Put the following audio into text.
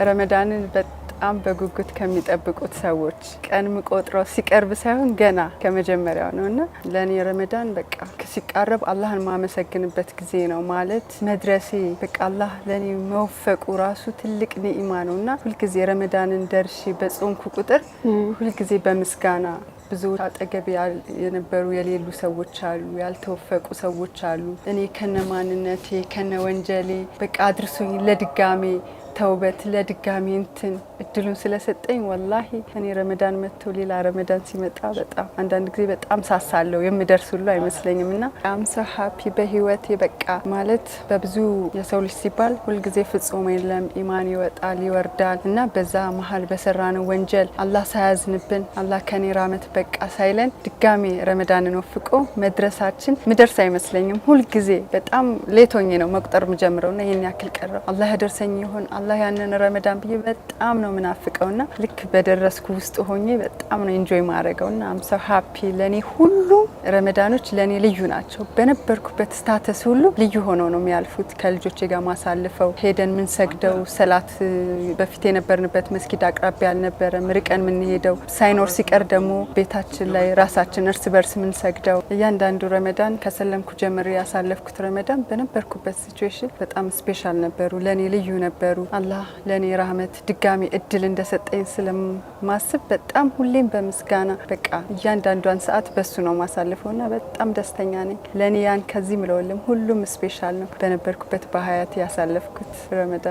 ረመዳንን በጣም በጉጉት ከሚጠብቁት ሰዎች ቀን ቆጥረው ሲቀርብ ሳይሆን ገና ከመጀመሪያው ነውና ለኔ ረመዳን በቃ ሲቃረብ አላህን ማመሰግንበት ጊዜ ነው ማለት መድረሴ በቃ አላህ ለኔ መወፈቁ ራሱ ትልቅ ኒዕማ ነውና ሁሉ ጊዜ ረመዳንን ደርሼ በጾምኩ ቁጥር ሁሉ ጊዜ በምስጋና ብዙ አጠገብ የነበሩ የሌሉ ሰዎች አሉ ያልተወፈቁ ሰዎች አሉ እኔ ከነማንነቴ ከነወንጀሌ በቃ አድርሶኝ ለድጋሜ ተውበት ለድጋሜ እንትን እድሉን ስለሰጠኝ ወላሂ እኔ ረመዳን መጥቶ ሌላ ረመዳን ሲመጣ በጣም አንዳንድ ጊዜ በጣም ሳሳለው የምደርስ ሁሉ አይመስለኝምና አም ሶ ሃፒ በህይወቴ በቃ ማለት በብዙ የሰው ልጅ ሲባል ሁሉ ጊዜ ፍጹም የለም ኢማን ይወጣል ይወርዳል እና በዛ መሃል በሰራነው ወንጀል አላህ ሳያዝንብን አላህ ከኔ ራመት በቃ ሳይለን ድጋሜ ረመዳንን ወፍቆ መድረሳችን ምደርስ አይመስለኝም ሁሉ ጊዜ በጣም ሌቶኝ ነው መቁጠር ምጀምረውና ይሄን ያክል ቀረው አላህ ያደርሰኝ ይሆን አላህ ያንን ረመዳን ብዬ በጣም ነው ምናፍቀውና ልክ በደረስኩ ውስጥ ሆኜ በጣም ነው ኢንጆይ ማድረገውና አም ሶ ሃፒ ለኔ ሁሉ ረመዳኖች ለኔ ልዩ ናቸው በነበርኩበት ስታተስ ሁሉ ልዩ ሆኖ ነው የሚያልፉት ከልጆቼ ጋር ማሳልፈው ሄደን ምን ሰግደው ሰላት በፊት የነበርንበት መስጊድ አቅራቢያ አልነበረም ርቀን ምን ሄደው ሳይኖር ሲቀር ደግሞ ቤታችን ላይ ራሳችን እርስ በርስ ምን ሰግደው እያንዳንዱ ረመዳን ከሰለምኩ ጀምሬ ያሳለፍኩት ረመዳን በነበርኩበት ሲቹዌሽን በጣም ስፔሻል ነበሩ ለኔ ልዩ ነበሩ አላህ ለኔ ራህመት ድጋሚ እድል እንደሰጠኝ ስለማስብ በጣም ሁሌም በምስጋና በቃ እያንዳንዷን ሰዓት በሱ ነው ማሳልፈውና በጣም ደስተኛ ነኝ ለኔ ያን ከዚህ ምለውልም ሁሉም ስፔሻል ነው በነበርኩበት በሀያት ያሳለፍኩት ረመዳን